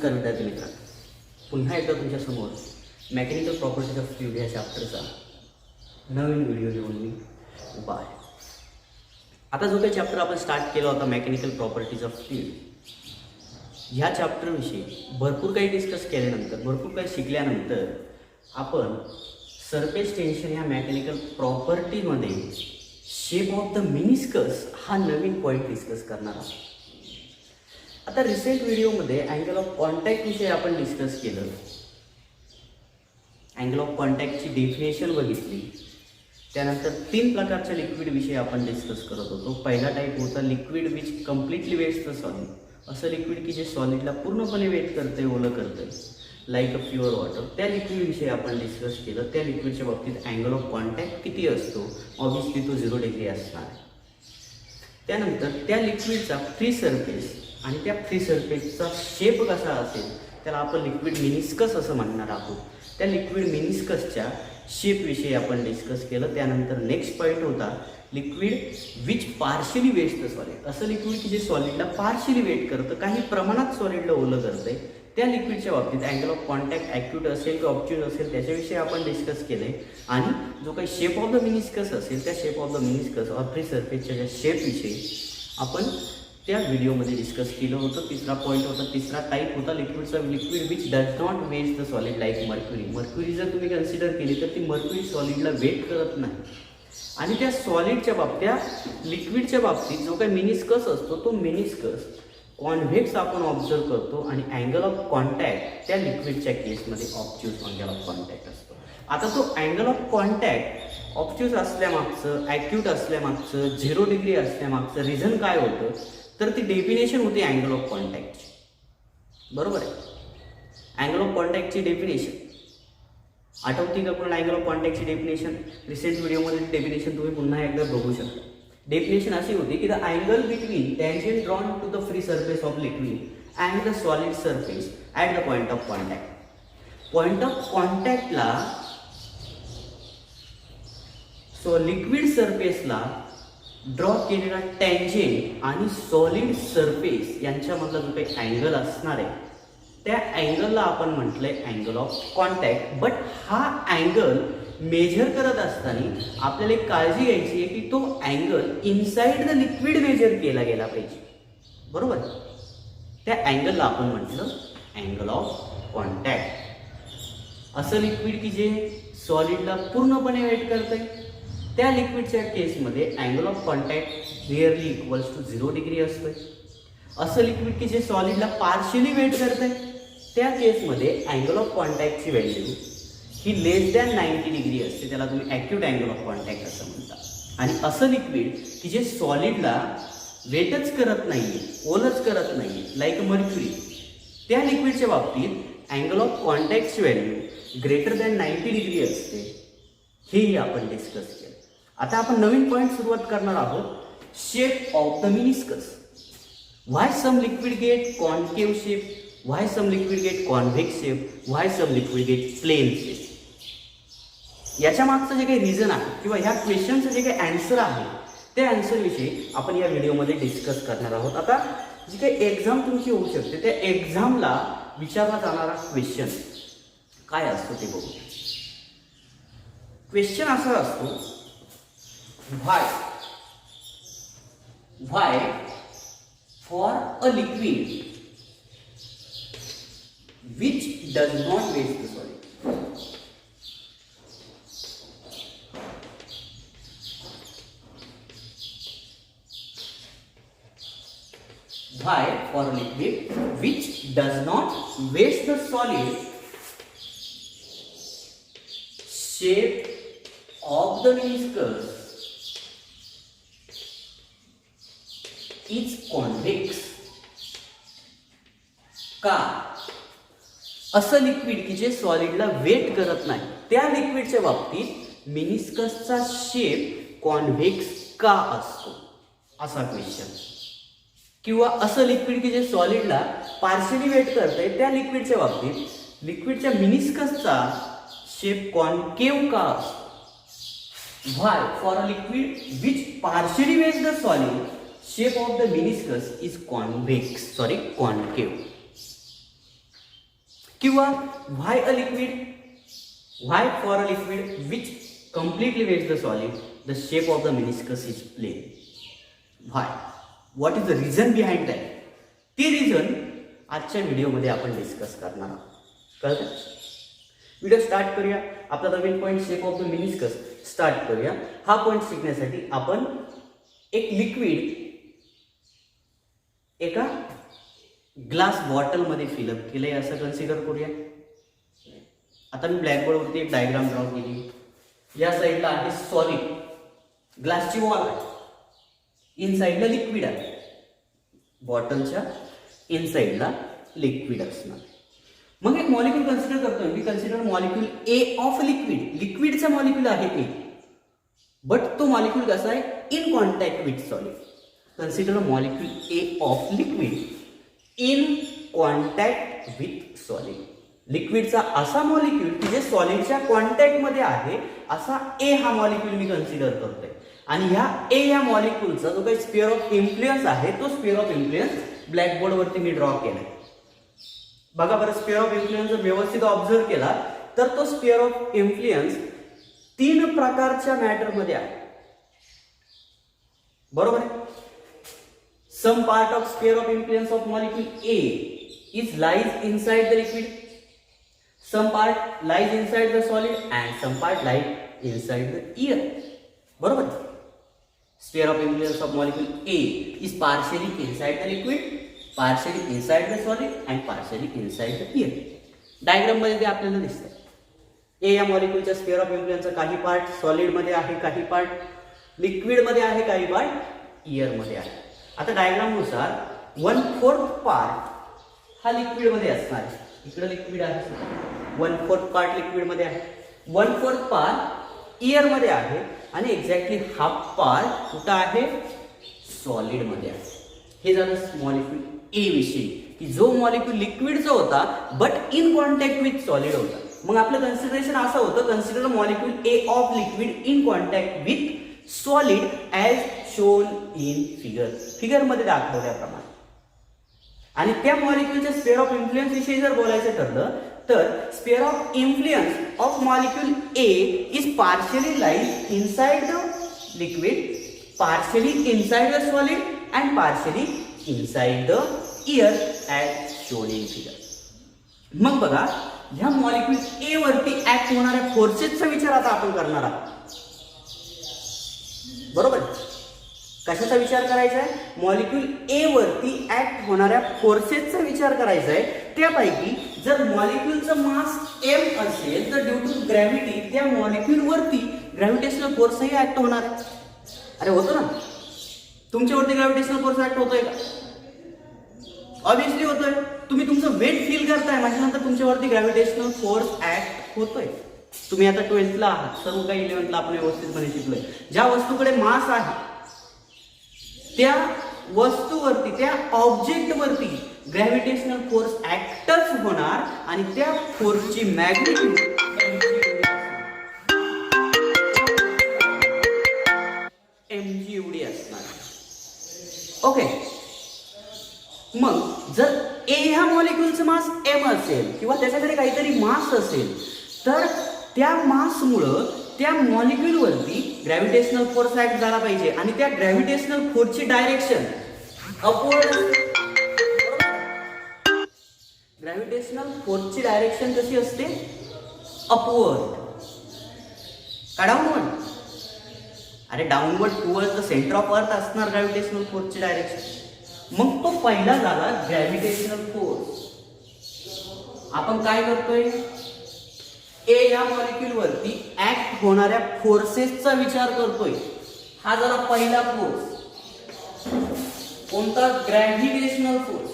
नमस्कार विद्यार्थी मित्रांनो, पुन्हा एकदा तुमच्यासमोर मेकॅनिकल प्रॉपर्टीज ऑफ फ्लुइड या चॅप्टरचा नवीन व्हिडिओ घेऊन मी उभा आहे. आता जो काही चॅप्टर आपण स्टार्ट केला होता मेकॅनिकल प्रॉपर्टीज ऑफ फ्लुइड, ह्या चॅप्टरविषयी भरपूर काही डिस्कस केल्यानंतर, भरपूर काही शिकल्यानंतर आपण सरफेस टेन्शन ह्या मेकॅनिकल प्रॉपर्टीमध्ये शेप ऑफ द मिनिस्कस हा नवीन पॉईंट डिस्कस करणार आहोत. आता रिसेंट व्हिडिओमध्ये अँगल ऑफ कॉन्टॅक्ट विषयी आपण डिस्कस केलं. अँगल ऑफ कॉन्टॅक्टची डेफिनेशन बघितली. त्यानंतर 3 प्रकारच्या लिक्विड विषयी आपण डिस्कस करत होतो. पहिला टाईप होता liquid which completely wets the solid. असं लिक्विड की जे सॉलिडला पूर्णपणे वेट करते, ओलं करते, लाईक अ प्युअर वॉटर. त्या लिक्विड विषयी आपण डिस्कस केलं. त्या लिक्विडच्या बाबतीत अँगल ऑफ कॉन्टॅक्ट किती असतो? ऑब्व्हियसली तो 0 डिग्री असणार आहे. त्यानंतर त्या लिक्विडचा फ्री सरफेस आणि त्या फ्री सरफेसचा शेप कसा असेल त्याला आपण लिक्विड मिनिस्कस असं म्हणणार आहोत. त्या लिक्विड मिनिस्कसच्या शेपविषयी आपण डिस्कस केलं. त्यानंतर नेक्स्ट पॉईंट होता liquid which partially wets the solid. असं लिक्विड की जे सॉलिडला पार्शियली वेट करतं, काही प्रमाणात सॉलिडला ओलं करतंय. त्या लिक्विडच्या बाबतीत अँगल ऑफ कॉन्टॅक्ट ॲक्यूट असेल किंवा ऑब्च्यूज असेल त्याच्याविषयी आपण डिस्कस केलं आहे. आणि जो काही शेप ऑफ द मिनिस्कस असेल त्या shape of the meniscus or free सरफेसच्या ज्या शेपविषयी आपण त्या व्हिडिओमध्ये डिस्कस केलं होतं. तिसरा पॉईंट होता, तिसरा टाईप होता लिक्विडचा, liquid which does not wet the solid like mercury. Mercury जर तुम्ही कन्सिडर केली तर ती मर्क्युरी सॉलिडला वेट करत नाही. आणि त्या सॉलिडच्या बाबतीत, त्या लिक्विडच्या बाबतीत जो काही मिनिस्कस असतो तो मिनिस्कस कॉन्व्हेक्स आपण ऑब्झर्व करतो. आणि अँगल ऑफ कॉन्टॅक्ट त्या लिक्विडच्या केसमध्ये ऑब्च्यूज अँगल ऑफ कॉन्टॅक्ट असतो. आता तो अँगल ऑफ कॉन्टॅक्ट ऑब्च्यूज असल्यामागचं, ॲक्यूट असल्यामागचं, 0 डिग्री असल्यामागचं रिझन काय होतं? तर ती डेफिनेशन होती अँगल ऑफ कॉन्टॅक्टची. बरोबर आहे. अँगल ऑफ कॉन्टॅक्टची डेफिनेशन आठवते का कोणाला? अँगल ऑफ कॉन्टॅक्टची डेफिनेशन रिसेंट व्हिडिओमध्ये डेफिनेशन तुम्ही पुन्हा एकदा बघू शकता. डेफिनेशन अशी होती की the angle between tangent drawn to the free surface of liquid and the solid surface at the point of contact. Point of कॉन्टॅक्टला लिक्विड सरफेसला ड्रॉ केलेला टँजेंट आणि सॉलिड सरफेस यांच्यामधला जो काही अँगल असणार आहे त्या अँगलला आपण म्हटलंय अँगल ऑफ कॉन्टॅक्ट. बट हा अँगल मेजर करत असताना आपल्याला एक काळजी घ्यायची आहे की तो angle inside the liquid measure केला गेला पाहिजे. बरोबर. त्या अँगलला आपण म्हटलं अँगल ऑफ कॉन्टॅक्ट. असं लिक्विड की जे सॉलिडला पूर्णपणे वेट करतंय त्या लिक्विडच्या केसमध्ये angle of contact nearly equals to 0 degree असतोय. असं लिक्विड की जे सॉलिडला पार्शियली वेट करतंय त्या केसमध्ये अँगल ऑफ कॉन्टॅक्टची व्हॅल्यू ही लेस दॅन 90 डिग्री असते. त्याला तुम्ही ॲक्यूट अँगल ऑफ कॉन्टॅक्ट असं म्हणता. आणि असं लिक्विड की जे सॉलिडला वेटच करत नाहीये, ओलच करत नाहीये, लाईक मर्क्युरी, त्या लिक्विडच्या बाबतीत अँगल ऑफ कॉन्टॅक्टची व्हॅल्यू ग्रेटर दॅन 90 डिग्री असते. हेही आपण डिस्कस केलं. आता आपण नवीन पॉईंट सुरुवात करणार आहोत. Shape of the meniscus. Why some liquid get concave shape, why some liquid get convex shape, why some liquid get plane shape. याच्या मागचं जे काही रिझन आहे किंवा ह्या क्वेश्चनचं जे काही आन्सर आहे त्या आन्सरविषयी आपण या व्हिडिओमध्ये डिस्कस करणार आहोत. आता जी काही एक्झाम तुमची होऊ शकते त्या एक्झामला विचारला जाणारा क्वेश्चन काय असतो ते बघू. क्वेश्चन असा असतो, why for a liquid which does not waste the solid. Why for a liquid which does not waste the solid, shape of the meniscus is convex. का? असं लिक्विड की जे सॉलिडला वेट करत नाही त्या लिक्विडच्या बाबतीत मिनिस्कसचा शेप कॉन्व्हेक्स का असतो असा क्वेश्चन. किंवा असं लिक्विड की जे सॉलिडला पार्शियली वेट करतंय त्या लिक्विडच्या बाबतीत लिक्विडच्या मिनिस्कसचा शेप कॉन्केव का असतो. Why for a liquid which partially weighs the solid, shape of the meniscus is concave. किंवा why a liquid, why for a liquid which completely wets the solid the shape of the meniscus is plane. Why, what is the reason behind that, ती reason आजच्या व्हिडिओमध्ये आपण discuss करणार आहोत. कळतं? Video start करूया. आपला नवीन point shape of the meniscus start करूया. हा पॉईंट शिकण्यासाठी आपण एक लिक्विड एका ग्लास बॉटलमध्ये फिलअप केलंय असं कन्सिडर करूया. आता मी ब्लॅकबोर्डवरती एक डायग्राम ड्रॉ केली. या साईडला आहे सॉलिड, ग्लासची वॉल आहे, इनसाइडला लिक्विड आहे, बॉटलच्या इनसाइडला लिक्विड असणार. मग एक मॉलिक्यूल कन्सिडर करतोय मी, consider molecule A of liquid. लिक्विडचा मॉलिक्यूल आहे ए, बट तो मॉलिक्यूल कसा आहे, in contact with solid. Consider molecule A of liquid in contact with solid. लिक्विडचा असा मॉलिक्यूल की जे सॉलिडच्या कॉन्टॅक्टमध्ये आहे असा ए हा मॉलिक्यूल मी कन्सिडर करतोय. आणि ह्या ए या मॉलिक्यूलचा जो काही स्पिअर ऑफ इन्फ्लुएन्स आहे तो स्पिअर ऑफ इन्फ्लुएन्स ब्लॅकबोर्डवरती मी ड्रॉ केलाय. बघा बरं, स्पिअर ऑफ इन्फ्लुएन्स जर व्यवस्थित ऑब्झर्व केला तर तो स्पिअर ऑफ इन्फ्लुएन्स 3 प्रकारच्या मॅटरमध्ये आहे. बरोबर आहे? Some part of sphere of influence of molecule A is lies inside the liquid, some part lies inside the solid and some part lies inside the air. बरोबर? Sphere of influence of molecule A is partially inside the liquid, partially inside the solid and partially inside the air. Diagram मध्ये ते आपल्याला दिसतंय. ए या मॉलिक्यूलच्या sphere of इन्फ्लुएन्सचा काही part solid मध्ये आहे, काही पार्ट लिक्विड मध्ये आहे, काही पार्ट एअर मध्ये आहे. आता डायग्राम नुसार 1/4 पार्ट हा लिक्विड मध्ये असणार आहे. इकडे लिक्विड आहे, 1/4 पार्ट लिक्विड मध्ये आहे, 1/4 पार्ट एअर मध्ये आहे आणि एक्झॅक्टली हाफ पार्ट कुठं आहे, सॉलिड मध्ये आहे. हे झालं मॉलिक्यूल ए विषयी, की जो मॉलिक्यूल लिक्विडचा होता but in contact with solid होता. मग आपलं कन्सिडरेशन असं होतं, consider molecule A of liquid in contact with solid as shown in figure मध्ये दाखवल्याप्रमाणे. आणि त्या मॉलिक्यूलच्या स्पेअर ऑफ इन्फ्लुएन्स विषयी जर बोलायचं ठरलं तर spare of influence of molecule A is partially lies inside the liquid, partially inside the solid and partially inside the air as shown in figure. मग बघा, ह्या मॉलिक्यूल ए वरती ऍक्ट होणाऱ्या फोर्सेसचा विचार आता आपण करणार आहोत. बरोबर? कशाचा विचार करायचा आहे, मॉलिक्यूल ए वरती ऍक्ट होणाऱ्या फोर्सेसचा विचार करायचा आहे. त्यापैकी जर मॉलिक्यूलचं मास एम असेल तर ड्यू टू ग्रॅव्हिटी त्या मॉलिक्यूल वरती ग्रॅव्हिटेशनल फोर्सही ऍक्ट होणार आहे. अरे होतो ना, तुमच्यावरती ग्रॅव्हिटेशनल फोर्स ऍक्ट होतोय का? ऑब्विसली होतोय. तुम्ही तुमचं वेट फील करताय माझ्यानंतर तुमच्यावरती ग्रॅव्हिटेशनल फोर्स ऍक्ट होतोय. तुम्ही आता 12th ला आहात, सर्व काही 11th ला आपण व्यवस्थितपणे शिकलोय. ज्या वस्तूकडे मास आहे त्या वस्तूवरती, त्या ऑब्जेक्ट वरती ग्रॅव्हिटेशनल फोर्स ऍक्टच होणार आणि त्या फोर्सची मॅग्निट्यूड mg एवढी असणार. ओके, मग जर ए ह्या मॉलिक्यूलचं मास m असेल किंवा त्याच्याकडे काहीतरी मास असेल तर त्या मासमुळं त्या मॉलिक्यूल वरती ग्रॅव्हिटेशनल फोर्स ऍक्ट झाला पाहिजे आणि त्या ग्रॅव्हिटेशनल फोर्सची डायरेक्शन अपवर्ड. ग्रॅव्हिटेशनल फोर्सची डायरेक्शन कशी असते, अपवर्ड का डाऊनवर्ड? अरे downward towards the centre of earth असणार ग्रॅव्हिटेशनल फोर्सची डायरेक्शन. मग तो पहिला झाला ग्रॅव्हिटेशनल फोर्स. आपण काय करतोय, ए या मॉलिक्यूल वरती ऍक्ट होणाऱ्या फोर्सेसचा विचार करतोय. हा झाला पहिला फोर्स. कोणता? Gravitational force.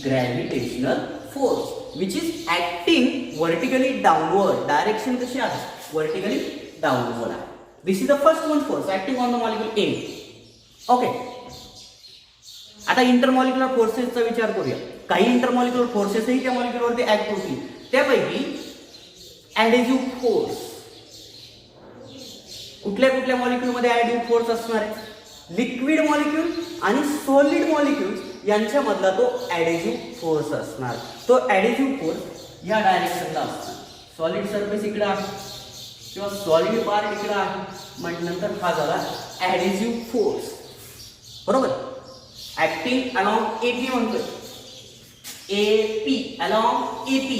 Gravitational force which is acting vertically downward. Direction कशी आहे, वर्टिकली डाउनवर्ड आहे. This is the first one force acting on the molecule A. Okay, आता इंटरमॉलिक्युलर फोर्सेसचा विचार करूया. काही इंटरमॉलिक्युलर फोर्सेसही त्या मॉलिक्यूलवरती ऍक्ट होतील. त्यापैकी ऍडेजिव्ह फोर्स. कुठल्या कुठल्या मॉलिक्यूलमध्ये ऍडेजिव्ह फोर्स असणार आहे? लिक्विड मॉलिक्यूल आणि सॉलिड मॉलिक्यूल्स यांच्यामधला तो ॲडेजिव्ह फोर्स असणार. तो ॲडेजिव्ह फोर्स या डायरेक्शनला असणार. सॉलिड सरफेस इकडे आहे किंवा सॉलिड पार्ट इकडे आहे, म्हटल्यानंतर हा झाला ॲडेजिव्ह फोर्स. बरोबर, ऍक्टिंग अलॉंग एपी म्हणतोय, AP along AP,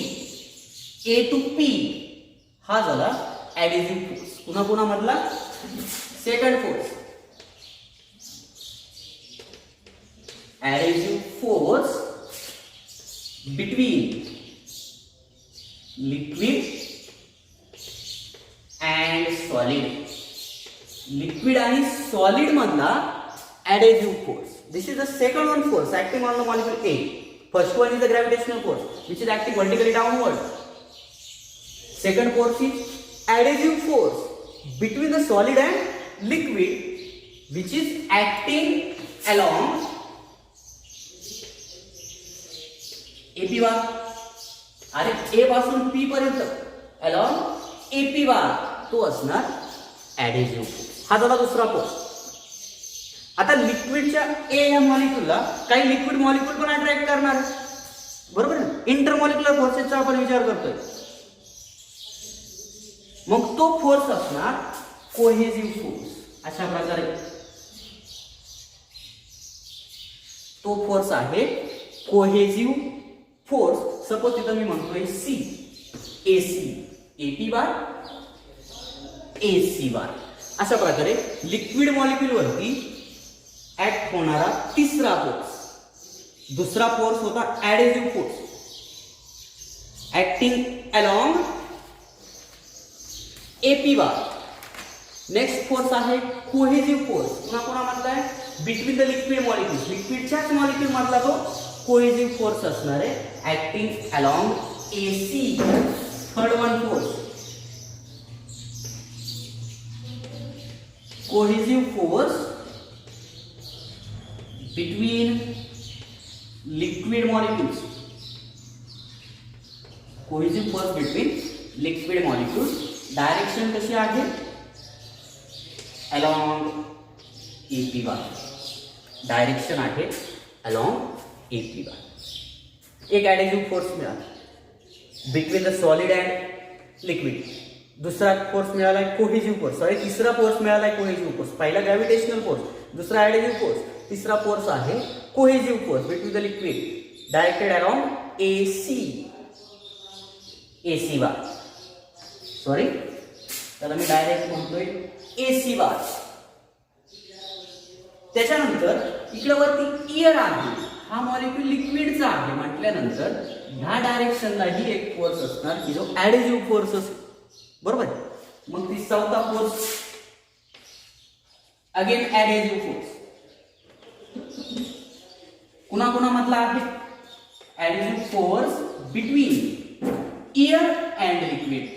A to P, हा झाला ॲडेजिव्ह फोर्स. पुन्हा पुन्हा मधला second force, adhesive force between liquid and solid. Liquid आणि सॉलिड मधला adhesive force. This is the second one force acting on the molecule A. First one is the gravitational force which is acting vertically downward. Second force is adhesive force between the solid and liquid which is acting along AP bar. अरे A पासून P पर्यंत along AP bar तो असणार adhesive force. हा झाला दुसरा force. आता लिक्विडच्या ए या मॉलिक्यूलला काही लिक्विड मॉलिक्यूल पण अट्रॅक्ट करणार, बरोबर ना. इंटरमॉलिक्युलर फोर्सेसचा आपण विचार करतोय. मग तो फोर्स असणार कोहेसिव्ह फोर्स. अशा प्रकारे तो फोर्स आहे कोहेसिव्ह फोर्स. सपोज तिथं मी म्हणतोय C, AC, AP bar, AC बार. अशा प्रकारे लिक्विड मॉलिक्यूल वरती ऍक्ट होणारा तिसरा फोर्स. दुसरा फोर्स होता adhesive force acting along AP bar. Next force आहे कोहेसिव्ह फोर्स. पुन्हा पुन्हा म्हटलंय बिटवीन द लिक्विड मॉलिक्यूल्स. लिक्विडच्याच मॉलिक्यूल मधला तो कोहेसिव्ह फोर्स असणार आहे acting along AC. Third one force cohesive force between liquid molecules. Cohesive force between liquid molecules. Direction कशी आहे along AP bar. डायरेक्शन आहे along AP bar. एक adhesive force मिळाला between the solid and liquid. दुसरा force मिळाला cohesive force. Sorry, तिसरा force मिळाला cohesive force. पहिला ग्रॅव्हिटेशनल फोर्स, दुसरा ॲडेजिव्ह फोर्स, तिसरा फोर्स आहे cohesive force between the liquid directed around AC, AC bar. Sorry, त्याला मी डायरेक्ट म्हणतोय एसी बार. त्याच्यानंतर इकडे वरती इयर आहे, हा मॉलिक्यूल लिक्विडचा आहे म्हटल्यानंतर ह्या डायरेक्शनलाही एक फोर्स असणार की जो ॲडेजिव्ह फोर्स असतो. बरोबर. मग ती चौथा फोर्स अगेन ॲडेजिव्ह फोर्स. कुणा कुणा मधला आहे adhesive force between air and liquid.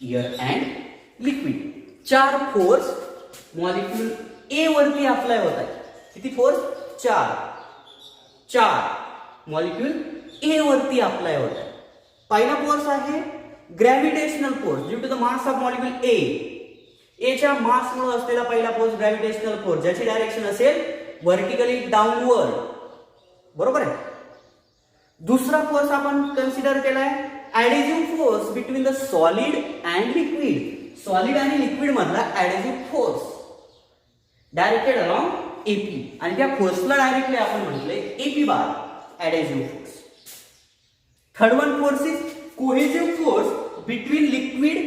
Air and liquid. चार फोर्स मॉलिक्यूल ए वरती अप्लाय होत आहे. किती फोर्स? चार. चार मॉलिक्यूल ए वरती अप्लाय होत आहे. पहिला फोर्स आहे gravitational force due to the mass of molecule A. एच्या मासमुळे असलेला पहिला फोर्स ग्रॅव्हिटेशनल फोर्स, ज्याची डायरेक्शन असेल व्हर्टिकली डाऊनवर्ड. बरोबर आहे. दुसरा फोर्स आपण कन्सिडर केलाय adhesive force between the solid and liquid. Solid आणि लिक्विड मधला adhesive force directed along AP. आणि त्या फोर्सला डायरेक्टली आपण म्हटले AP bar, adhesive force. Third one force is cohesive force between liquid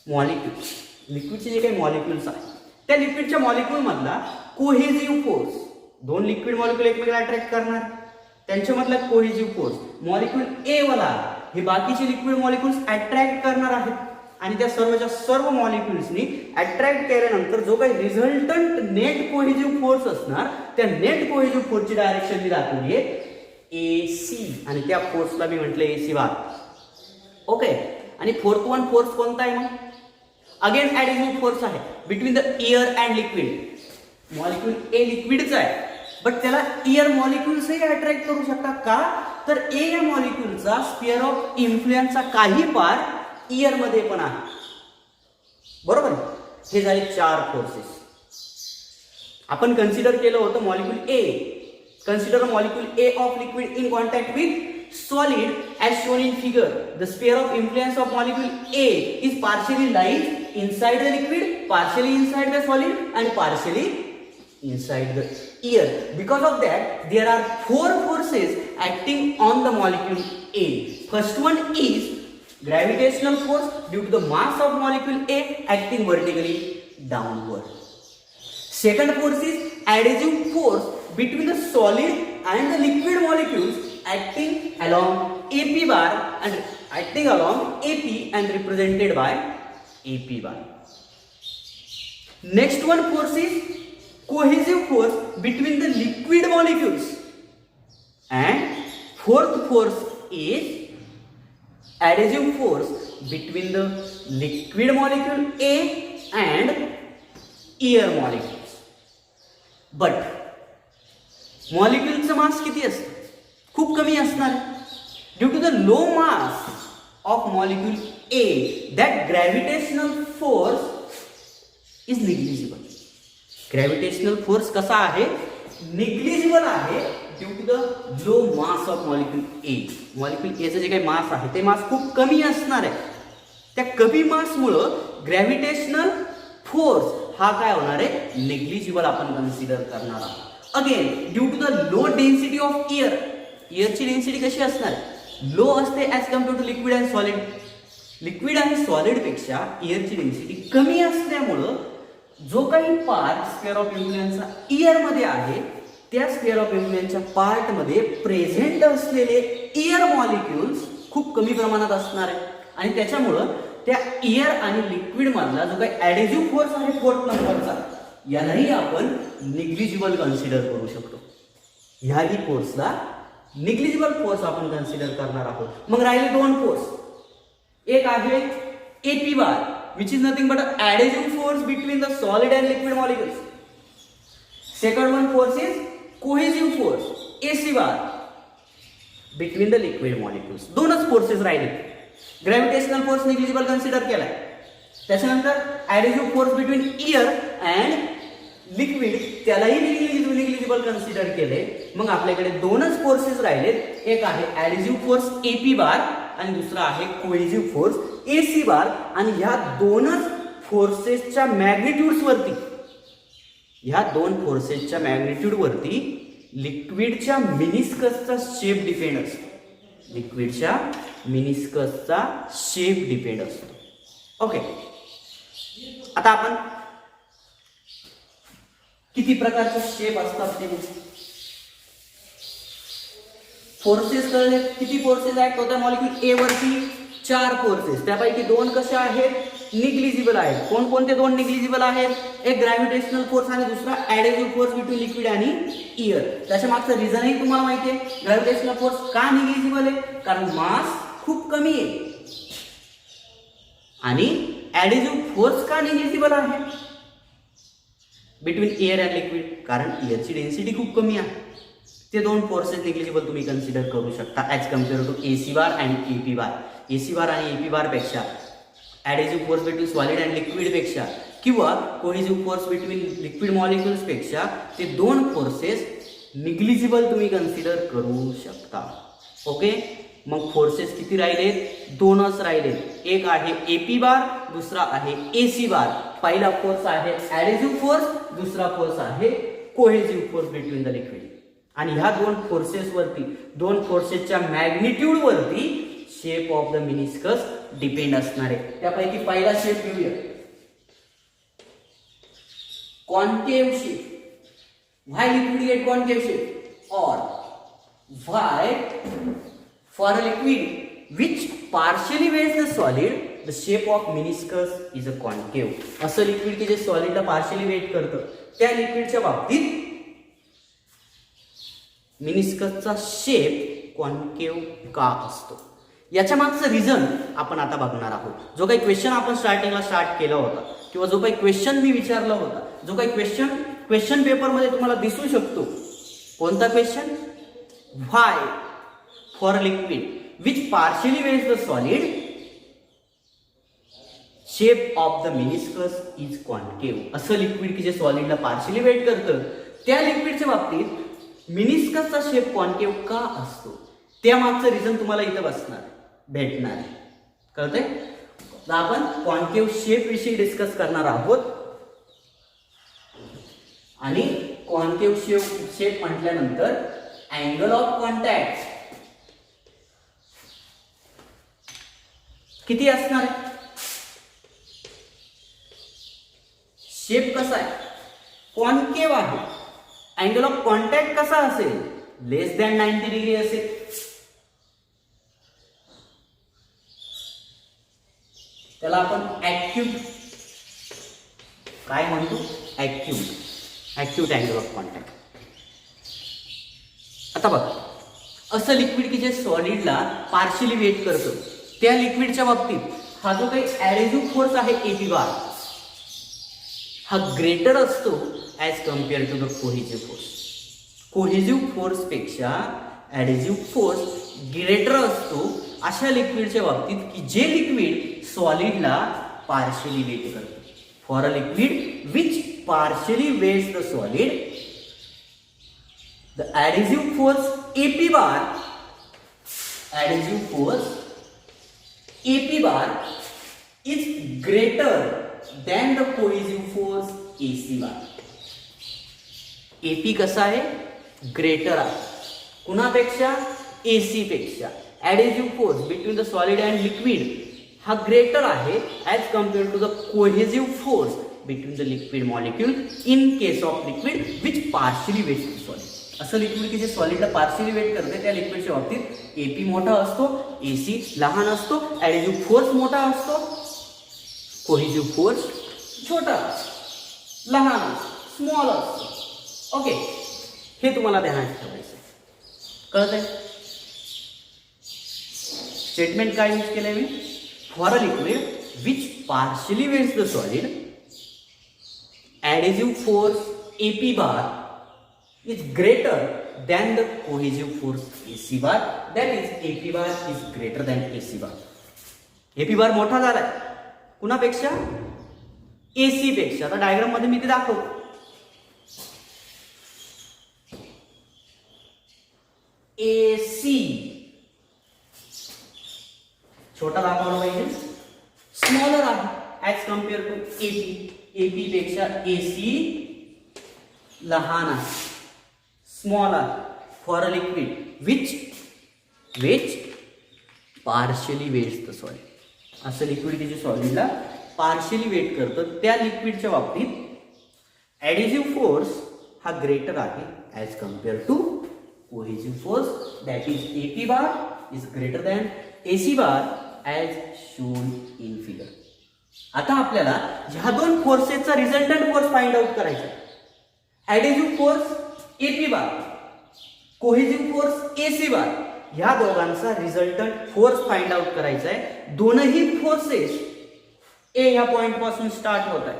molecules. लिक्विडचे जे काही मॉलिक्यूल्स आहेत त्या लिक्विडच्या मॉलिक्यूल मधला कोहेसिव्ह फोर्स. दोन लिक्विड मॉलिक्यूल एकमेकाला अट्रॅक्ट करणार, त्यांच्यामधला कोहेसिव्ह फोर्स मॉलिक्यूल ए वाला हे बाकीचे लिक्विड मॉलिक्यूल्स अट्रॅक्ट करणार आहेत. आणि त्या सर्वच्या सर्व मॉलिक्यूल्सनी अट्रॅक्ट केल्यानंतर जो काही रिझल्टंट नेट कोहेसिव्ह फोर्स असणार त्या नेट कोहेसिव्ह फोर्सची डायरेक्शन मी दाखवली आहे एसी. आणि त्या फोर्सला मी म्हटलं एसी बार. ओके. आणि फोर्थ वन फोर्स कोणता आहे? मग अगेन ॲडेजिव्ह फोर्स आहे between the air and liquid. Molecule A लिक्विडचा आहे बट त्याला एअर मॉलिक्यूल्सही अट्रॅक्ट करू शकतात. का? तर ए या मॉलिक्यूलचा स्पिअर ऑफ इन्फ्लुएन्सचा काही पार्ट एअर मध्ये पण आहे. बरोबर. हे झाले 4 फोर्सेस. आपण कन्सिडर केलं होतं molecule A. Consider molecule A of liquid in contact with solid as shown in figure. The sphere of influence of molecule A is partially lies inside the liquid, partially inside the solid, and partially inside the air. Because of that, there are 4 forces acting on the molecule A. First one is gravitational force due to the mass of molecule A acting vertically downward. Second force is adhesive force between the solid and the liquid molecules acting along AP bar and acting along AP and represented by AP bar. Next one force is cohesive force between the liquid molecules, and fourth force is adhesive force between the liquid molecule A and air molecules. But मॉलिक्यूलचं mass किती असतं? खूप कमी असणार. Due to the low mass of molecule A that gravitational force is negligible. Gravitational force कसा आहे? Negligible आहे due to the low mass of molecule A. Molecule एचं जे काही मास आहे ते मास खूप कमी असणार आहे. त्या कमी मासमुळं ग्रॅव्हिटेशनल फोर्स हा काय होणार आहे? निग्लिजिबल आपण कन्सिडर करणार आहोत. Again due to the low density of air. एअरची डेन्सिटी कशी असणार? लो असते as compare to liquid and solid. Liquid आणि सॉलिड पेक्षा एअरची डेन्सिटी कमी असल्यामुळं जो काही पार्ट स्क्वेअर ऑफ इन्फ्लुएन्सचा एअरमध्ये आहे त्या स्क्वेअर ऑफ इन्फ्लुएन्सच्या पार्टमध्ये प्रेझेंट असलेले एअर मॉलिक्युल्स खूप कमी प्रमाणात असणार आहे. आणि त्याच्यामुळं त्या एअर आणि लिक्विड मधला जो काही ॲडेझिव्ह फोर्स आहे 4th नंबरचा, यालाही आपण निग्लिजिबल कन्सिडर करू शकतो. ह्याही फोर्सला निग्लिजिबल फोर्स आपण कन्सिडर करणार आहोत. मग राहिले 2 फोर्स. एक आहे AP bar which is nothing but adhesive force between the solid and liquid molecules. Second one force is cohesive force AC bar between the liquid molecules. 2च फोर्सेस राहिले. Gravitational force negligible consider केलाय. त्याच्यानंतर adhesive force between air and liquid त्यालाही negligible consider केले. मग आपल्याकडे 2च forces राहिलेत. एक आहे ॲडेझिव्ह फोर्स एपी बार आणि दुसरा आहे कोहेसिव्ह फोर्स एसी बार. आणि ह्या 2च फोर्सेसच्या मॅग्निट्यूड्स वरती, ह्या 2 फोर्सेसच्या मॅग्निट्यूड वरती लिक्विडच्या मिनिस्कसचा शेप डिपेंड असतो. लिक्विडच्या मिनिस्कसचा शेप डिपेंड असतो. ओके, आता आपण किती प्रकारचे शेप असतात ते फोर्सेस कळले. किती फोर्सेस ऍक्ट होतात मॉलिक्यूल ए वरती? 4 फोर्सेस. त्यापैकी 2 कशा आहेत? निग्लिजिबल आहेत. कोणकोणते 2 निग्लिजिबल आहेत? एक ग्रॅव्हिटेशनल फोर्स आणि दुसरा ॲडेझिव्ह फोर्स बिटवीन लिक्विड आणि एअर. त्याच्या मागचं रिझनही तुम्हाला माहिती आहे. ग्रॅव्हिटेशनल फोर्स का निग्लिजिबल आहे? कारण मास खूप कमी आहे. आणि ॲडेझिव्ह फोर्स का निग्लिजिबल आहे बिटवीन एअर अँड लिक्विड? कारण एअरची डेन्सिटी खूप कमी आहे. ते 2 फोर्सेस निग्लिजिबल तुम्ही कन्सिडर करू शकता as compare to AC bar and AP bar. AC bar आणि एपी बार पेक्षा, adhesive force between solid and liquid पेक्षा किंवा cohesive force between liquid molecules पेक्षा ते 2 फोर्सेस निग्लिजिबल तुम्ही कन्सिडर करू शकता. ओके, मग फोर्सेस किती राहिले? 2च राहिले. एक आहे एपी बार, दुसरा आहे एसी बार. पहिला फोर्स आहे ॲडेझिव्ह फोर्स, दुसरा फोर्स आहे cohesive force between the liquid. आणि ह्या 2 फोर्सेस वरती, 2 फोर्सेसच्या मॅग्निट्यूड वरती shape of the meniscus depend असणार आहे. त्यापैकी पहिला शेप घेऊया, कॉन्केव्ह शेप. व्हाय लिक्विड गेट कॉन्केव्ह शेप? और व्हाय for a liquid which partially weighs the solid the shape of meniscus is a concave. असं लिक्विड की जे सॉलिडला पार्शियली वेट करतं त्या लिक्विडच्या बाबतीत मिनिस्कसचा शेप कॉन्केव्ह का असतो? याच्या मागचं रिझन आपण आता बघणार आहोत. जो काही क्वेश्चन आपण स्टार्टिंगला स्टार्ट केला होता किंवा जो काही क्वेश्चन मी विचारला होता, जो काही क्वेश्चन पेपरमध्ये तुम्हाला दिसू शकतो. कोणता question? Why for a liquid which partially weighs the solid shape of the meniscus is concave. असं लिक्विड की जे सॉलिडला पार्शियली वेट करतं, त्या लिक्विडच्या बाबतीत मिनिस्कसचा शेप कॉन्केव्ह का असतो, त्या मागचं रिझन तुम्हाला इथं बसणार भेटणार आहे. कळतंय? तर आपण कॉन्केव्ह शेप विषयी डिस्कस करणार आहोत. आणि कॉन्केव्ह शेप म्हटल्यानंतर अँगल ऑफ कॉन्टॅक्ट किती असणार आहे? शेप कसा आहे? कॉन्केव्ह आहे. अँगल ऑफ कॉन्टॅक्ट कसा असेल? लेस दॅन 90 डिग्री असेल. त्याला आपण ऍक्यूट काय म्हणतो? ऍक्यूट अँगल ऑफ कॉन्टॅक्ट. आता बघा, असं लिक्विड की जे सॉलिडला पार्शियली वेट करतं, त्या लिक्विडच्या बाबतीत हा जो काही ऍडेझिव्ह फोर्स आहे एपी बार, हा ग्रेटर असतो as compare to the cohesive force. Cohesive force पेक्षा ऍडेझिव्ह फोर्स ग्रेटर असतो अशा लिक्विडच्या बाबतीत की जे लिक्विड सॉलिडला पार्शियली वेट करतं. For a liquid which partially weights the solid, the adhesive force AP bar is greater than the cohesive force AC bar. AP कसा आहे? Greater आहे. कुणापेक्षा? AC पेक्षा. adhesive force between the solid and liquid हा greater आहे as compare to the cohesive force between the liquid molecule in case of liquid which partially weights the solid. असं liquid की जे सॉलिडला पार्शियली वेट करते त्या लिक्विडच्या बाबतीत एपी मोठा असतो, एसी लहान असतो, ऍडेझिव्ह फोर्स मोठा असतो, कोहेजिव्ह फोर्स छोटा लहान स्मॉल असतो. ओके, हे तुम्हाला ध्यानात ठेवायचं. कळतंय? स्टेटमेंट काय यूज केलंय मी? For a liquid which partially wets the solid, adhesive force AP bar is greater than the cohesive force AC bar. That is AP bar is greater than AC bar. AP bar मोठा झालाय कुणापेक्षा? AC पेक्षा. आता diagram मध्ये मी ते दाखवतो. AC छोटा दाखवला पाहिजे, स्मॉलर आहे as compare to AP. AP पेक्षा एसी लहान आहे, स्मॉल आहे. For a liquid which partially wets the solid. असं लिक्विड की जे सॉलिडला पार्शियली वेट करतं त्या लिक्विडच्या बाबतीत ऍडेझिव्ह फोर्स हा ग्रेटर आहे as compare to cohesive force. That is AP bar is greater than AC bar as shown in figure. आता आपल्याला ह्या दोन फोर्सेसचा रिझल्टंट फोर्स फाइंड आउट करायचा आहे. ऍडेझिव्ह फोर्स एपी बार, कोहेजिव्ह फोर्स एसी बार, ह्या दोघांचा रिझल्टंट फोर्स फाइंड आउट करायचा आहे. दोनही फोर्सेस ए ह्या पॉइंट पासून स्टार्ट होत आहे.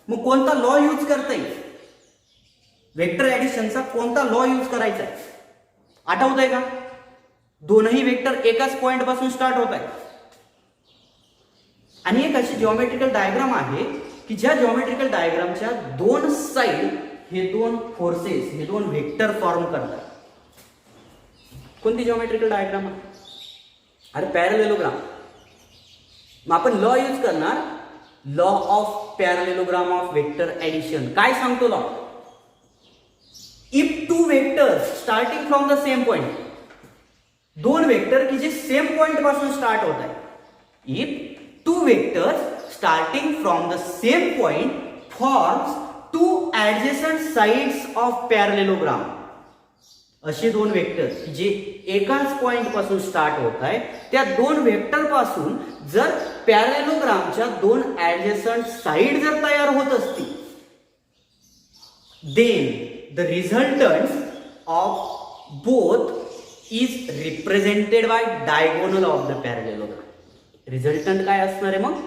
मग कोणता लॉ यूज करता येईल? वेक्टर ऍडिशनचा कोणता लॉ यूज करायचा आहे? आठवत आहे का? दोनही वेक्टर एकाच पॉइंट पासून स्टार्ट होत आहे. आणि एक अशी जिओमेट्रिकल डायग्राम आहे की ज्या जिओमेट्रिकल डायग्रामच्या दोन साइड हे दोन फोर्सेस, हे दोन वेक्टर फॉर्म करतात. कोणती जिओमेट्रिकल डायग्राम आहे? अरे पॅरलेलोग्राम. मग आपण लॉ यूज करणार, law of parallelogram of vector addition. काय सांगतो law? If two vectors starting from the same point, दोन वेक्टर की जे सेम पॉइंट पासून स्टार्ट होत आहे, if two vectors starting from the same point forms two adjacent sides of parallelogram. असे दोन वेक्टर जे एकाच पॉइंट पासून स्टार्ट होत आहे, त्या दोन वेक्टर पासून जर पॅरलेलोग्रामच्या दोन ऍडजेसंट साइड जर तयार होत असतील, then the resultant of both is represented by diagonal of the parallelogram. Resultant काय असणार आहे? मग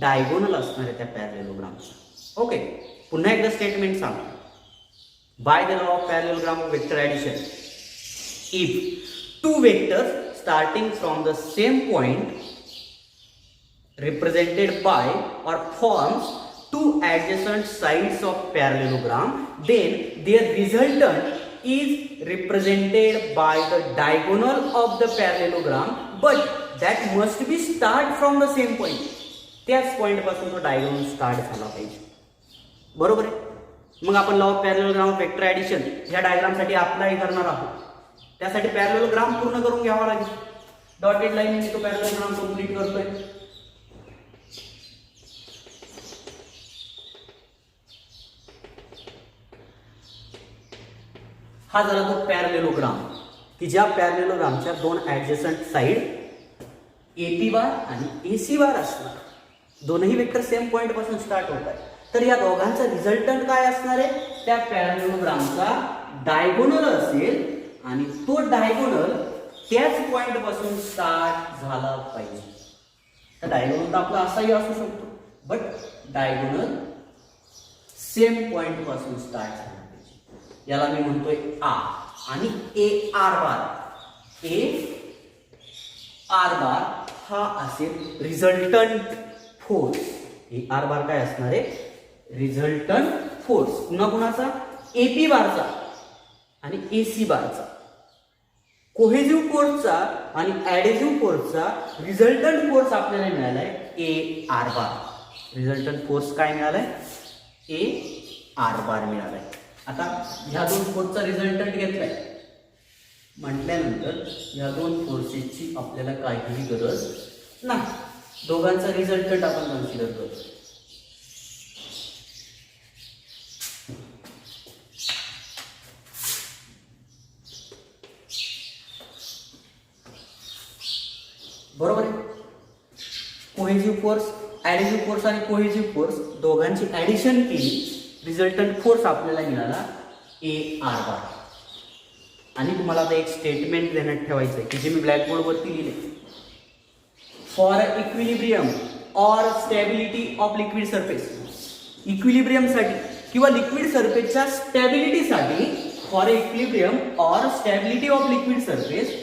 डायगोनल असणार आहे त्या पॅरलेलोग्रामचा. ओके, पुन्हा एकदा स्टेटमेंट सांगतो. Bye the law of parallelogram of vector addition, if two vectors starting from the same point represented by or forms two adjacent sides of parallelogram, then their resultant is represented by the diagonal of the parallelogram, but that must be start from the same point. त्याच point पासून तो diagonal start झाला पाहिजे. बरोबर आहे. मग आपण law of parallelogram vector addition ह्या डायग्राम साठी अप्लाय करणार आहोत. त्यासाठी पॅरलेलोग्राम पूर्ण करून घ्यावा लागेल. डॉटेड लाईन मी तो पॅरलेलोग्राम कंप्लीट करतोय. हा झाला तो पॅरलेलोग्राम की ज्या पॅरलेलोग्रामच्या दोन ऍडजसंट साइड एपी बार आणि एसी बार असणार. दोनही वेक्टर सेम पॉइंट पासून स्टार्ट होत आहे. तर या दोघांचा रिझल्टंट काय असणार आहे? त्या पॅरलेलोग्रामचा डायगोनल असेल आणि तो डायगोनल त्याच पॉइंट पासून स्टार्ट झाला पाहिजे. तर डायगोनल तर आपला असाही असू शकतो, बट डायगोनल सेम पॉइंट पासून स्टार्ट झाला पाहिजे. याला मी म्हणतोय आर आणि ए आर बार. ए आर बार हा असेल resultant force. A R bar काय असणार आहे? Resultant force. पुन्हा कुणाचा? एपी बारचा आणि एसी बारचा. कोहेसिव्ह फोर्सचा आणि ऍडेसिव्ह फोर्सचा रिझल्टंट फोर्स आपल्याला मिळालाय A R bar. Resultant force काय मिळालाय? ए आर बार मिळालाय. आता ह्या दोन फोर्सचा रिझल्टंट घेतलाय म्हटल्यानंतर ह्या दोन फोर्सेसची आपल्याला काहीही गरज नाही. दोघांचा रिझल्टंट आपण कन्सिडर करतो. बरोबर आहे. कोहेसिव्ह फोर्स, ऍडिसिव्ह फोर्स आणि कोहेसिव्ह फोर्स दोघांची ऍडिशन केली, रिझल्टंट फोर्स आपल्याला मिळाला ए आर बार. आणि तुम्हाला आता एक स्टेटमेंट देण्यात ठेवायचं आहे की जे मी ब्लॅकबोर्ड वरती लिहिले. For equilibrium or stability of liquid surface. Equilibrium साठी किंवा लिक्विड सरफेसच्या स्टॅबिलिटीसाठी, for equilibrium or stability of liquid surface,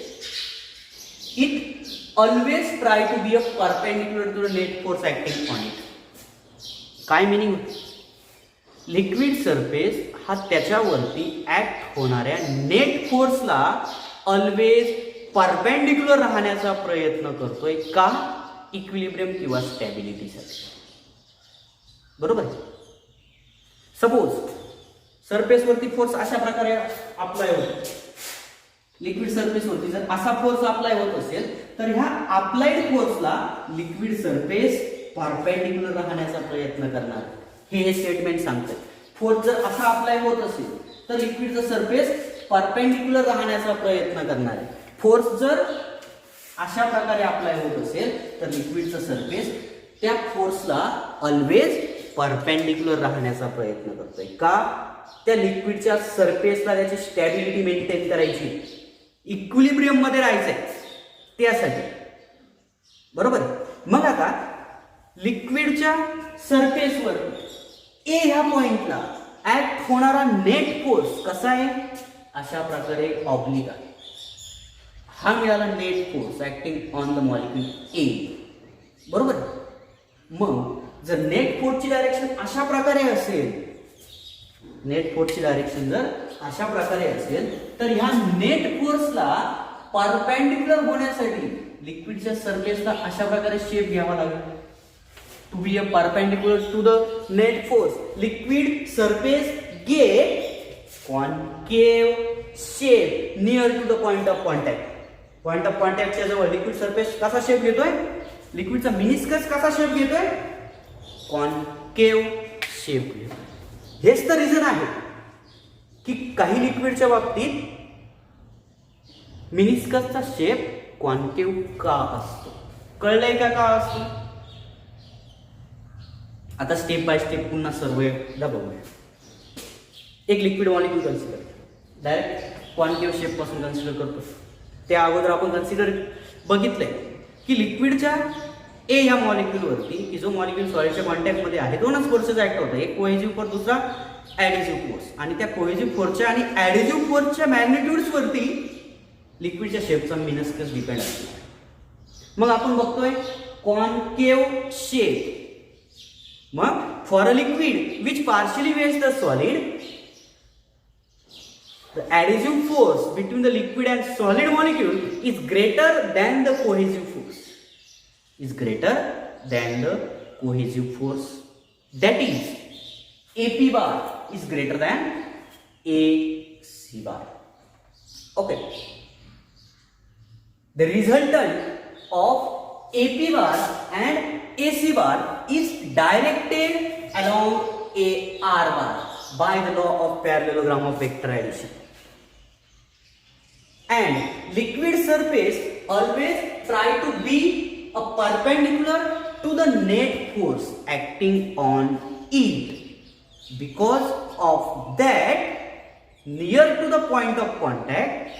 it always try to be a perpendicular to the net force acting on it. काय meaning? Liquid surface हा त्याच्यावरती act होणाऱ्या net फोर्सला always perpendicular राहण्याचा प्रयत्न करतोय. का? इक्विलिब्रियम किंवा स्टॅबिलिटीसाठी. बरोबर. सपोज सरफेसवरती फोर्स अशा प्रकारे अप्लाय होतो. लिक्विड सरफेसवरती जर असा फोर्स अप्लाय होत असेल तर ह्या अप्लाइड फोर्सला लिक्विड सरफेस परपेंडिक्युलर राहण्याचा प्रयत्न करणार. हे स्टेटमेंट सांगतंय. फोर्स जर असा अप्लाय होत असेल तर लिक्विडचा सरफेस परपेंडिक्युलर राहण्याचा प्रयत्न करणार आहे. फोर्स जर अशा प्रकारे अप्लाय होत असेल तर लिक्विडचा सरफेस त्या फोर्सला ऑलवेज परपेंडिक्युलर राहण्याचा प्रयत्न करतोय. का? त्या लिक्विडच्या सरफेसला त्याची स्टॅबिलिटी मेंटेन करायची, इक्विलिब्रियम मध्ये राहायचंय त्यासाठी. बरोबर. मग आता लिक्विडच्या सरफेसवर ए ह्या पॉइंटला ऍक्ट होणारा नेट फोर्स कसा आहे? अशा प्रकारे ऑब्लिक आहे. हा मिळाला net force acting on the molecule A. बरोबर. मग जर नेट फोर्सची डायरेक्शन अशा प्रकारे असेल, नेट फोर्सची डायरेक्शन जर अशा प्रकारे असेल तर ह्या नेट फोर्सला परपेंडिक्युलर होण्यासाठी लिक्विडच्या सरफेसला अशा प्रकारे शेप घ्यावा लागेल. To be a perpendicular to the net force, liquid surface get concave shape near to the point of contact. Point of कॉन्टॅक्टच्या जवळ लिक्विड सरफेस कसा शेप घेतोय? लिक्विडचा मिनिस्कस कसा शेप घेतोय? कॉन्केव्ह शेप घेतोय. हेच तर रिझन आहे की काही लिक्विडच्या बाबतीत मिनिस्कसचा शेप कॉन्केव्ह का असतो. कळलंय का असतो? आता स्टेप बाय स्टेप पुन्हा सर्व एकदा बघूया. एक liquid molecule consider, direct concave shape पासून कन्सिडर करतो. त्या अगोदर आपण कन्सिडर बघितलंय की लिक्विडच्या ए या मॉलिक्यूलवरती की जो मॉलिक्यूल सॉलिडच्या कॉन्टॅक्टमध्ये आहे दोनच फोर्सेस ऍक्ट होतात. एक कोहेसिव्ह फोर्स, दुसरा ऍडिसिव्ह फोर्स. आणि त्या कोहेसिव्ह फोर्सच्या आणि ऍडिसिव्ह फोर्सच्या मॅग्निट्यूड्स वरती लिक्विडच्या शेपचा मिनस्कस डिपेंड असतो. मग आपण बघतोय concave shape. For a liquid which partially weighs the solid, the adhesive force between the liquid and solid molecule is greater than the cohesive force. That is, AP bar is greater than AC bar. Okay. The resultant of AP bar and AC bar is directed along AR bar by the law of parallelogram of vector addition. And liquid surface always try to be a perpendicular to the net force acting on it. Because of that, near to the point of contact,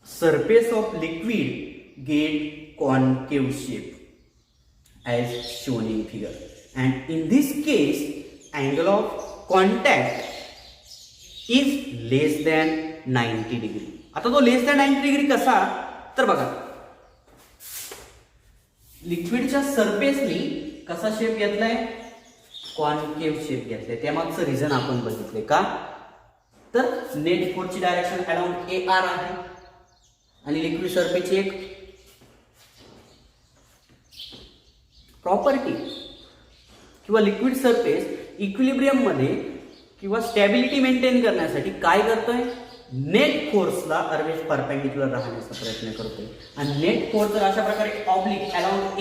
surface of liquid get concave shape as shown in figure. And in this case, angle of contact is less than 90 degree. आता तो लेस than 90 degree कसा, तर बघा लिक्विडच्या सरफेसनी कसा shape घेतलाय, concave shape घेतलाय. त्यामागचं reason आपण बघितले का, तर नेट फोर्सची डायरेक्शन अराउंड AR आहे आणि लिक्विड सरफेसची एक प्रॉपर्टी किंवा लिक्विड सरफेस इक्विलिब्रियम मध्ये किंवा स्टॅबिलिटी मेंटेन करण्यासाठी काय करतोय, नेट फोर्सला ऑलवेज परपेंडिक्युलर राहण्याचा प्रयत्न करतोय. आणि नेट फोर्स जर अशा प्रकारे ऑब्लिक अलाउंड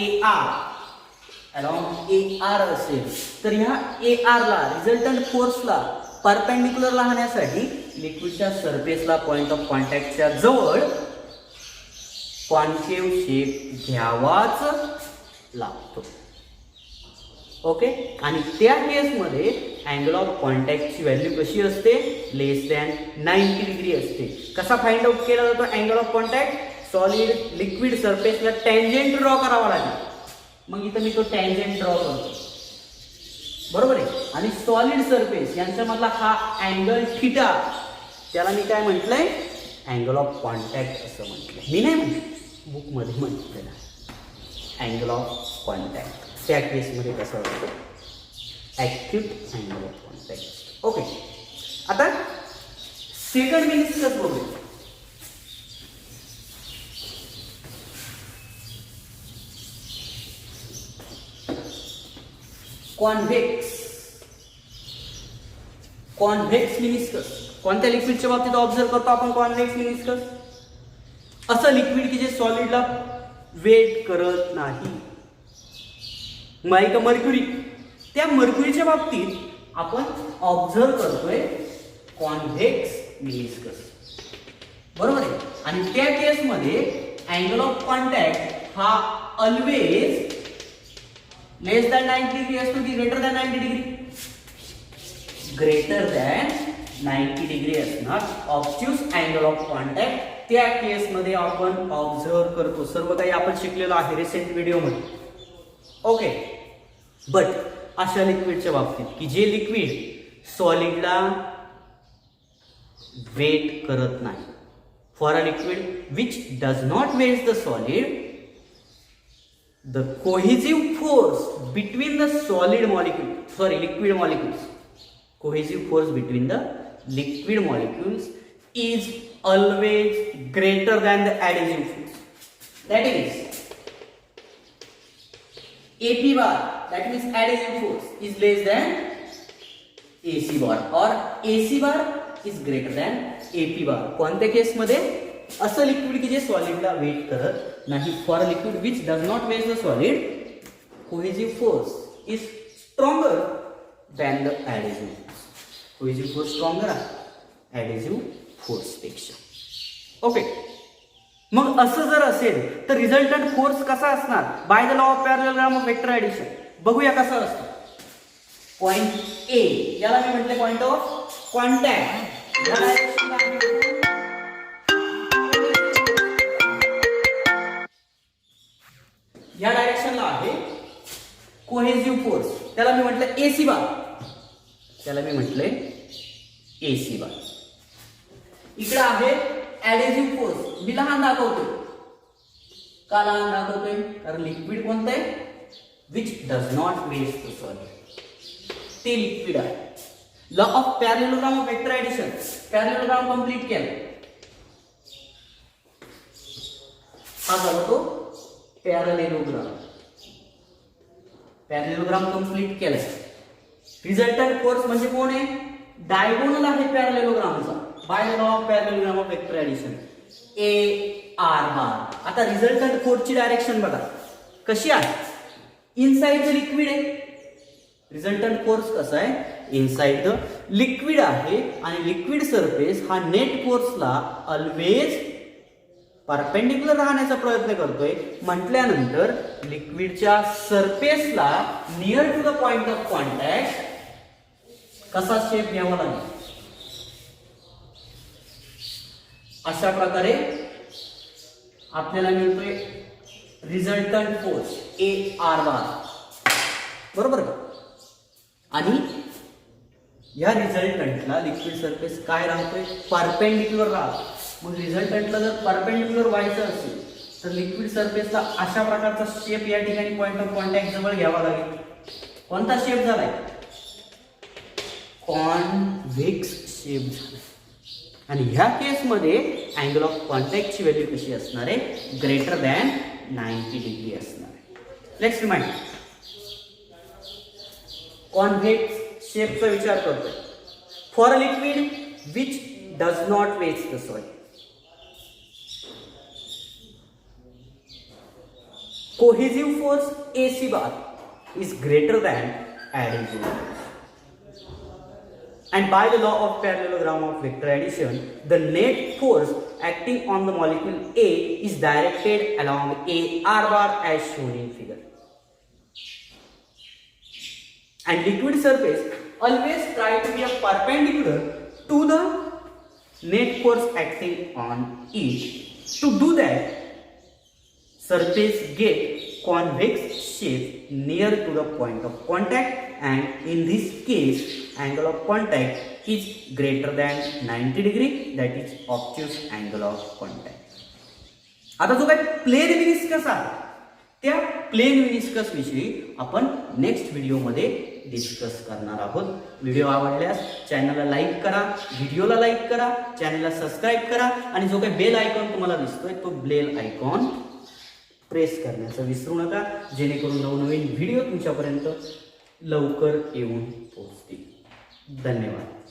AR असेल तर ह्या AR ला रिझल्टंट फोर्सला परपेंडिक्युलर राहण्यासाठी लिक्विडच्या सरफेसला पॉइंट ऑफ कॉन्टॅक्टच्या जवळ कॉन्केव शेप घ्यावाच लागतो. ओके. आणि त्या केसमध्ये अँगल ऑफ कॉन्टॅक्टची व्हॅल्यू कशी असते, लेस दॅन 90 डिग्री असते. कसा फाइंड आउट केला जातो angle of contact, solid liquid सरफेसला टँजेंट ड्रॉ करावा लागेल. मग इथं मी तो टँजेंट ड्रॉ करतो, बरोबर आहे. आणि सॉलिड सरफेस यांच्यामधला हा अँगल थिटा, त्याला मी काय म्हटलंय, अँगल ऑफ कॉन्टॅक्ट असं म्हटलंय. मी नाही म्हटलं, बुकमध्ये म्हटलेलं अँगल ऑफ कॉन्टॅक्ट. त्या केसमध्ये कसं असतं, acute angle of contact. Okay. आता सेकंड मेनिस्कस बघूया. कॉन्व्हेक्स मेनिस्कस कोणत्या लिक्विडच्या बाबतीत ऑब्झर्व करतो आपण, कॉन्व्हेक्स मेनिस्कस. असं लिक्विड की जे सॉलिडला वेट करत नाही. का मर्क्युरी, त्या मर्क्युरीच्या बाबतीत आपण ऑब्झर्व करतोय कॉन्व्हेक्स मेनिस्कस, बरोबर आहे. आणि त्या केसमध्ये अँगल ऑफ कॉन्टॅक्ट हा ऑलवेज लेस दॅन 90 डिग्री असतो की greater than 90 degree, greater than 90 degree असणार. ऑब्ट्यूस अँगल ऑफ कॉन्टॅक्ट त्या केसमध्ये आपण ऑब्झर्व करतो. सर्व काही आपण शिकलेलो आहे रिसेंट व्हिडिओमध्ये. ओके. बट अशा लिक्विडच्या बाबतीत की जे लिक्विड सॉलिडला वेट करत नाही, for a liquid which does not wet the solid, the cohesive force between the liquid molecules, cohesive force between the liquid molecules is always greater than the adhesive force. That is AP bar, that means adhesive force, is less than AC bar or AC bar is greater than AP bar. कोणत्या केसमध्ये, असं liquid की जे सॉलिडला wet करत नाही, for a liquid which does not wet the solid, cohesive force is stronger than the adhesive force. Cohesive force stronger आहे adhesive force पेक्षा. Okay. मग असं जर असेल तर रिझल्टंट फोर्स कसा असणार, by the law of parallelogram of vector addition. बघूया कसा असतो. पॉइंट ए, याला मी म्हटले पॉइंट ऑफ कॉन्टॅक्ट. या डायरेक्शनला आहे कोहेसिव्ह फोर्स, त्याला मी म्हटलं AC बार, त्याला मी म्हटले AC बार. इकडे आहे ऍडेसिव्ह फोर्स, मी लहान दाखवतो. का लहान दाखवतोय? कारण लिक्विड कोणतं आहे? Which does not wet the solid, ते लिक्विड आहे. Law of parallelogram of vector addition, parallelogram complete केला, हा झाला तो पॅरलेलोग्राम. पॅरलेलोग्राम कंप्लीट केलाय. रिझल्टंट फोर्स म्हणजे कोण आहे? डायगोनल आहे पॅरलेलोग्रामचा. By law of parallelogram of vector addition A R bar. आता रिझल्टंट फोर्सची डायरेक्शन बघा कशी आहे. इनसाइड द लिक्विड आहे. रिझल्टंट फोर्स कसा आहे? इनसाइड द लिक्विड आहे आणि लिक्विड सरफेस हा नेट फोर्सला ऑलवेज परपेंडिक्युलर राहण्याचा प्रयत्न करतोय. म्हटल्यानंतर लिक्विडच्या सरफेसला near to the point of contact कसा शेप घ्यावा लागेल? अशा प्रकारे आपल्याला मिळतोय resultant force A R bar, बरोबर का? आणि या रिझल्टंटला लिक्विड सरफेस काय राहतोय? परपेंडिक्युलर राहतो. मग रिझल्टंटला जर परपेंडिक्युलर व्हायचं असेल तर लिक्विड सरफेसला अशा प्रकारचा शेप या ठिकाणी पॉइंट ऑफ कॉन्टॅक्ट जवळ घ्यावा लागेल. कोणता शेप झालाय? कॉन्व्हेक्स शेप झाला. आणि ह्या केसमध्ये अँगल ऑफ कॉन्टॅक्टची व्हॅल्यू कशी असणार आहे? ग्रेटर दॅन 90 डिग्री असणार आहे. लेट्स रिमाइंड, कॉन्व्हेक्स शेपचा विचार करतोय. For a liquid which does not wet the solid, cohesive force AC bar is greater than adhesive force. And by the law of parallelogram of vector addition, the net force acting on the molecule A is directed along AR bar as shown in figure. And liquid surface always try to be a perpendicular to the net force acting on it. To do that, surface get convex shape near to the point of contact, and in this case angle of contact is greater than 90 degree, that is obtuse angle of contact. आता जो काय plain meniscus आहे त्या plain meniscus विषयी आपण next व्हिडिओमध्ये discuss करणार आहोत. व्हिडिओ आवडल्यास चॅनलला लाईक करा, व्हिडिओला लाईक करा, चॅनलला सबस्क्राईब करा आणि जो काही बेल आयकॉन तुम्हाला दिसतोय तो बेल आयकॉन प्रेस करण्याचं विसरू नका, जेणेकरून नवनवीन व्हिडिओ तुमच्यापर्यंत लवकर येऊन पोहोचतील. धन्यवाद.